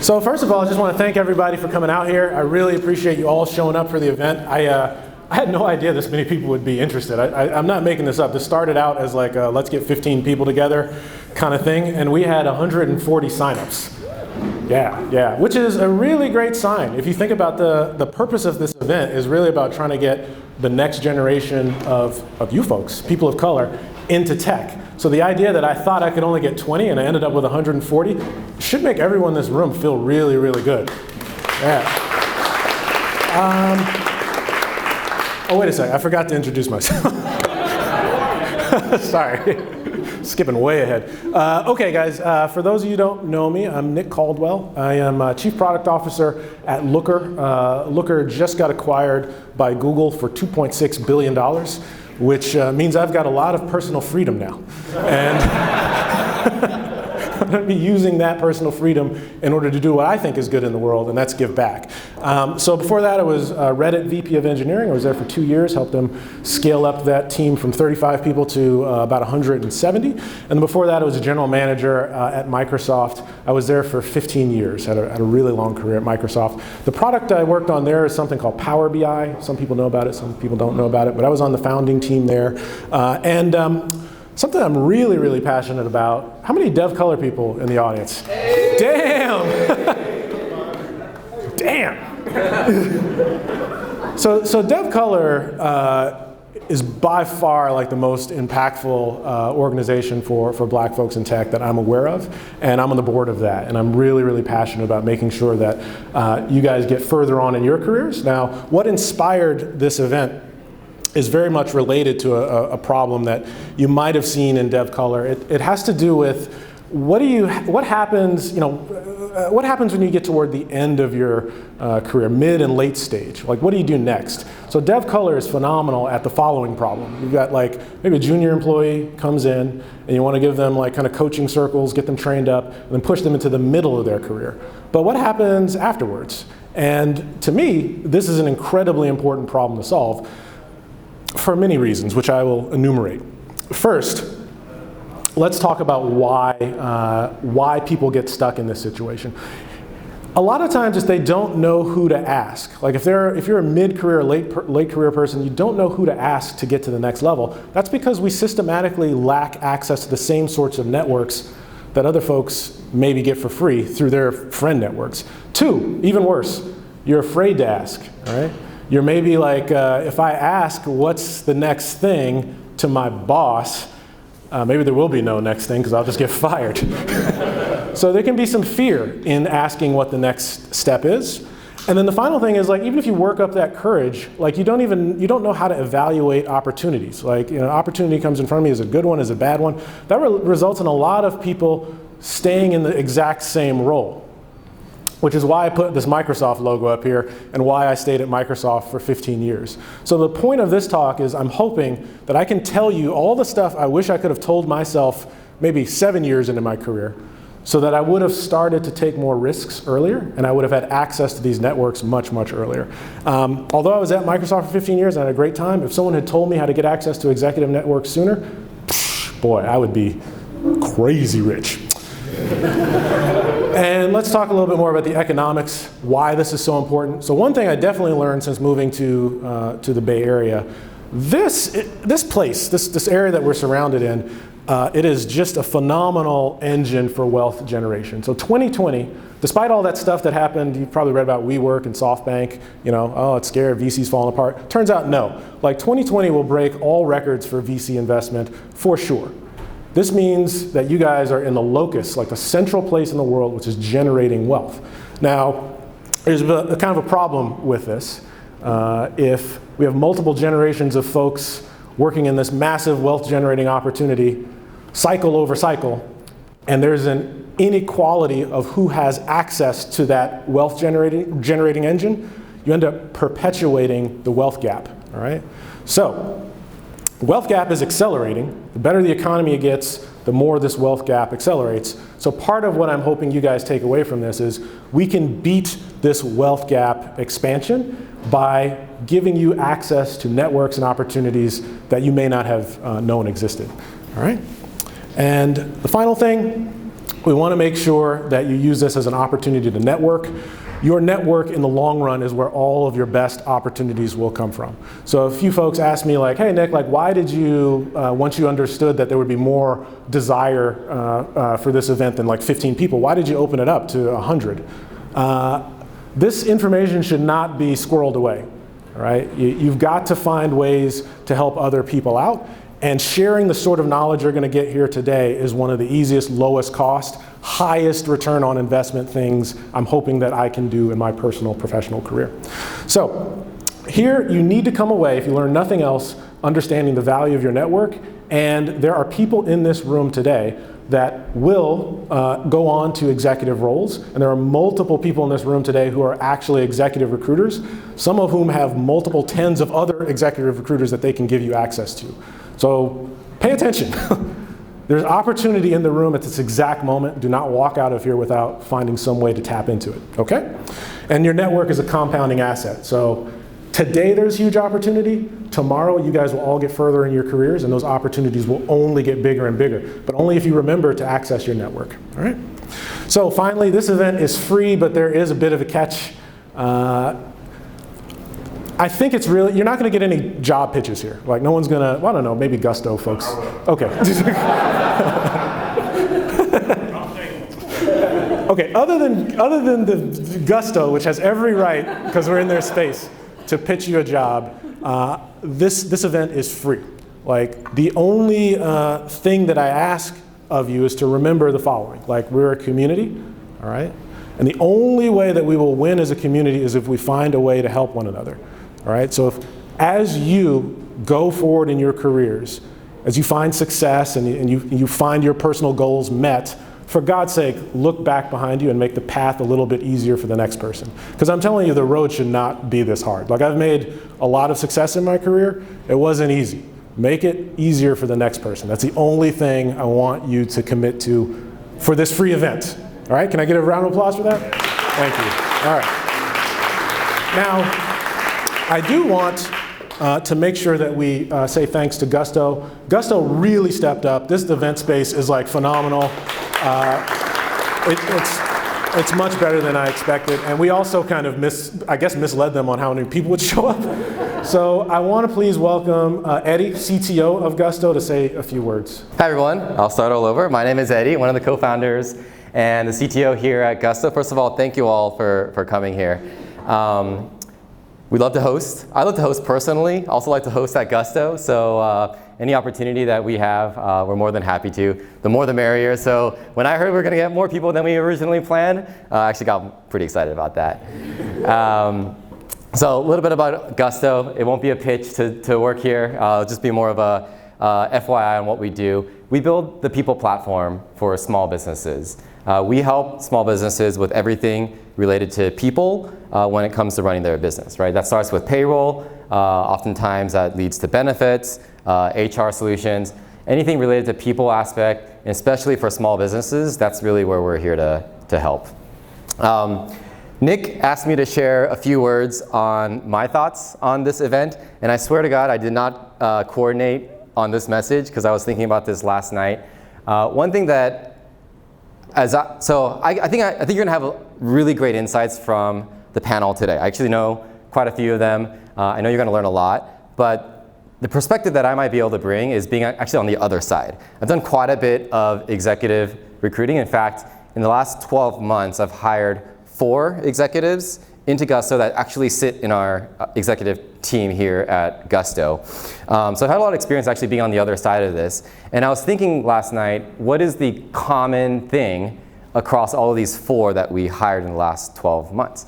So first of all, I just want to thank everybody for coming out here. I really appreciate you all showing up for the event. I had no idea this many people would be interested. I'm not making this up. This started out as like a let's get 15 people together kind of thing, and we had 140 signups. Yeah, which is a really great sign. If you think about the purpose of this event is really about trying to get the next generation of you folks, people of color, into tech. So the idea that I thought I could only get 20 and I ended up with 140 should make everyone in this room feel really, really good. Yeah. Oh, wait a second. I forgot to introduce myself. Sorry. Skipping way ahead. Okay, guys, for those of you who don't know me, I'm Nick Caldwell. I am Chief Product Officer at Looker. Looker just got acquired by Google for $2.6 billion, which means I've got a lot of personal freedom now. And I'm going to be using that personal freedom in order to do what I think is good in the world, and that's give back. So before that, I was Reddit VP of Engineering. I was there for 2 years, helped them scale up that team from 35 people to about 170. And before that, I was a general manager at Microsoft. I was there for 15 years, had a really long career at Microsoft. The product I worked on there is something called Power BI. Some people know about it, some people don't know about it, but I was on the founding team there. Something I'm really, really passionate about. How many dev color people in the audience? Hey. Damn! Damn! So dev color is by far like the most impactful organization for black folks in tech that I'm aware of, and I'm on the board of that, and I'm really, really passionate about making sure that you guys get further on in your careers. Now, what inspired this event is very much related to a problem that you might have seen in dev color. It has to do with what happens when you get toward the end of your career, mid and late stage. Like, what do you do next? So dev color is phenomenal at the following problem. You've got like maybe a junior employee comes in and you want to give them like kind of coaching circles, get them trained up, and then push them into the middle of their career. But what happens afterwards? And to me, this is an incredibly important problem to solve, for many reasons, which I will enumerate. First, let's talk about why people get stuck in this situation. A lot of times it's they don't know who to ask. Like if you're a mid-career, late career person, you don't know who to ask to get to the next level. That's because we systematically lack access to the same sorts of networks that other folks maybe get for free through their friend networks. Two, even worse, you're afraid to ask, all right? You're maybe like, if I ask what's the next thing to my boss, maybe there will be no next thing because I'll just get fired. So there can be some fear in asking what the next step is. And then the final thing is, like, even if you work up that courage, like you don't know how to evaluate opportunities. Like, you know, opportunity comes in front of me, is a good one, is a bad one. That results in a lot of people staying in the exact same role, which is why I put this Microsoft logo up here and why I stayed at Microsoft for 15 years. So the point of this talk is I'm hoping that I can tell you all the stuff I wish I could have told myself maybe 7 years into my career, so that I would have started to take more risks earlier and I would have had access to these networks much, much earlier. Although I was at Microsoft for 15 years and I had a great time, if someone had told me how to get access to executive networks sooner, boy, I would be crazy rich. And let's talk a little bit more about the economics, why this is so important. So one thing I definitely learned since moving to the Bay Area, this area that we're surrounded in, it is just a phenomenal engine for wealth generation. So 2020, despite all that stuff that happened, you've probably read about WeWork and SoftBank, you know, oh, it's scary, VC's falling apart. Turns out no. Like 2020 will break all records for VC investment for sure. This means that you guys are in the locus, like the central place in the world which is generating wealth. Now, there's a kind of a problem with this. If we have multiple generations of folks working in this massive wealth generating opportunity, cycle over cycle, and there's an inequality of who has access to that wealth generating engine, you end up perpetuating the wealth gap, all right? So, wealth gap is accelerating. The better the economy gets, the more this wealth gap accelerates. So part of what I'm hoping you guys take away from this is we can beat this wealth gap expansion by giving you access to networks and opportunities that you may not have known existed. All right? And the final thing, We want to make sure that you use this as an opportunity to network. Your network in the long run is where all of your best opportunities will come from. So a few folks asked me like, hey Nick, like why did you, once you understood that there would be more desire for this event than like 15 people, why did you open it up to 100? This information should not be squirreled away, all right? You've got to find ways to help other people out. And sharing the sort of knowledge you're going to get here today is one of the easiest, lowest cost, highest return on investment things I'm hoping that I can do in my personal professional career. So here you need to come away, if you learn nothing else, understanding the value of your network. And there are people in this room today that will go on to executive roles. And there are multiple people in this room today who are actually executive recruiters, some of whom have multiple tens of other executive recruiters that they can give you access to. So pay attention. There's opportunity in the room at this exact moment. Do not walk out of here without finding some way to tap into it, okay? And your network is a compounding asset. So today there's huge opportunity. Tomorrow you guys will all get further in your careers and those opportunities will only get bigger and bigger, but only if you remember to access your network, all right? So finally, this event is free, but there is a bit of a catch. I think it's really, you're not going to get any job pitches here. Like no one's going to, well, I don't know, maybe Gusto folks. Okay. Okay, other than the Gusto, which has every right, because we're in their space, to pitch you a job, this event is free. Like the only thing that I ask of you is to remember the following. Like we're a community, all right? And the only way that we will win as a community is if we find a way to help one another. All right, so as you go forward in your careers, as you find success and you find your personal goals met, for God's sake, look back behind you and make the path a little bit easier for the next person. Because I'm telling you, the road should not be this hard. Like I've made a lot of success in my career. It wasn't easy. Make it easier for the next person. That's the only thing I want you to commit to for this free event. All right, can I get a round of applause for that? Thank you. All right. Now, I do want to make sure that we say thanks to Gusto. Gusto really stepped up. This event space is like phenomenal. It's much better than I expected. And we also kind of misled them on how many people would show up. So I want to please welcome Eddie, CTO of Gusto, to say a few words. Hi everyone, I'll start all over. My name is Eddie, one of the co-founders and the CTO here at Gusto. First of all, thank you all for coming here. We love to host. I love to host personally. Also like to host at Gusto. So any opportunity that we have, we're more than happy to. The more the merrier. So when I heard we were going to get more people than we originally planned, I actually got pretty excited about that. So a little bit about Gusto. It won't be a pitch to work here. It'll just be more of a FYI on what we do. We build the people platform for small businesses. We help small businesses with everything related to people when it comes to running their business, right? That starts with payroll. Oftentimes that leads to benefits, HR solutions, anything related to people aspect, and especially for small businesses, that's really where we're here to help. Nick asked me to share a few words on my thoughts on this event, and I swear to God, I did not coordinate on this message because I was thinking about this last night. One thing that I think you're gonna have really great insights from the panel today. I actually know quite a few of them. I know you're gonna learn a lot, but the perspective that I might be able to bring is being actually on the other side. I've done quite a bit of executive recruiting. In fact, in the last 12 months, I've hired 4 executives into Gusto that actually sit in our executive team here at Gusto. So I've had a lot of experience actually being on the other side of this. And I was thinking last night, what is the common thing across all of these 4 that we hired in the last 12 months?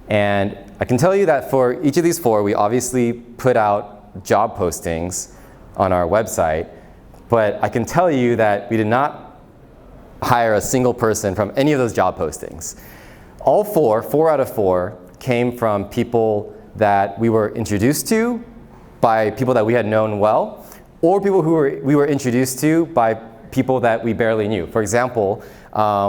And I can tell you that for each of these 4, we obviously put out job postings on our website, but I can tell you that we did not hire a single person from any of those job postings. All 4 out of 4, came from people that we were introduced to by people that we had known well, or people who we were introduced to by people that we barely knew. For example,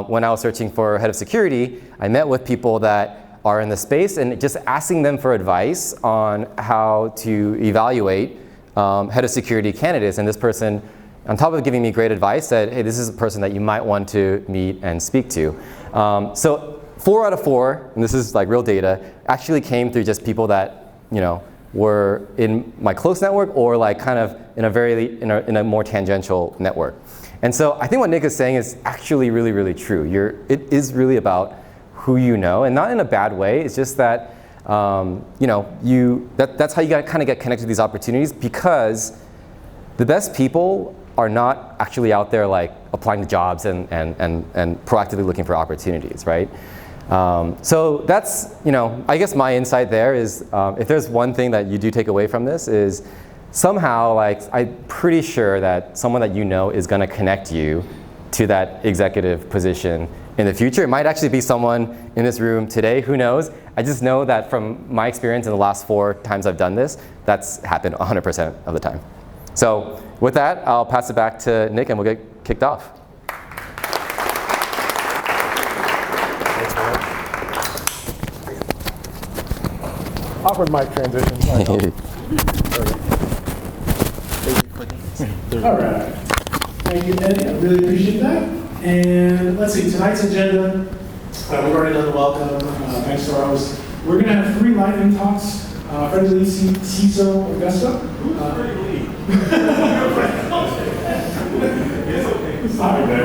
when I was searching for head of security, I met with people that are in the space and just asking them for advice on how to evaluate head of security candidates. And this person on top of giving me great advice, said, hey, this is a person that you might want to meet and speak to. So 4 out of 4, and this is like real data, actually came through just people that, you know, were in my close network or like kind of in a more tangential network. And so I think what Nick is saying is actually really, really true. It is really about who you know, and not in a bad way. It's just that, you know, that's how you kind of get connected to these opportunities, because the best people are not actually out there like applying to jobs and proactively looking for opportunities, right? So that's, you know, I guess my insight there is, if there's one thing that you do take away from this is somehow, like, I'm pretty sure that someone that you know is going to connect you to that executive position in the future. It might actually be someone in this room today, who knows? I just know that from my experience in the last 4 times I've done this, that's happened 100% of the time. So with that, I'll pass it back to Nick and we'll get kicked off. Awkward mic transition. All right. Thank you, Eddie. I really appreciate that. And let's see, tonight's agenda, we've already done the welcome. Thanks to our host. We're going to have 3 lightning talks. Freddie Lee, CTO of Gusto. Freddie Lee. Sorry, man.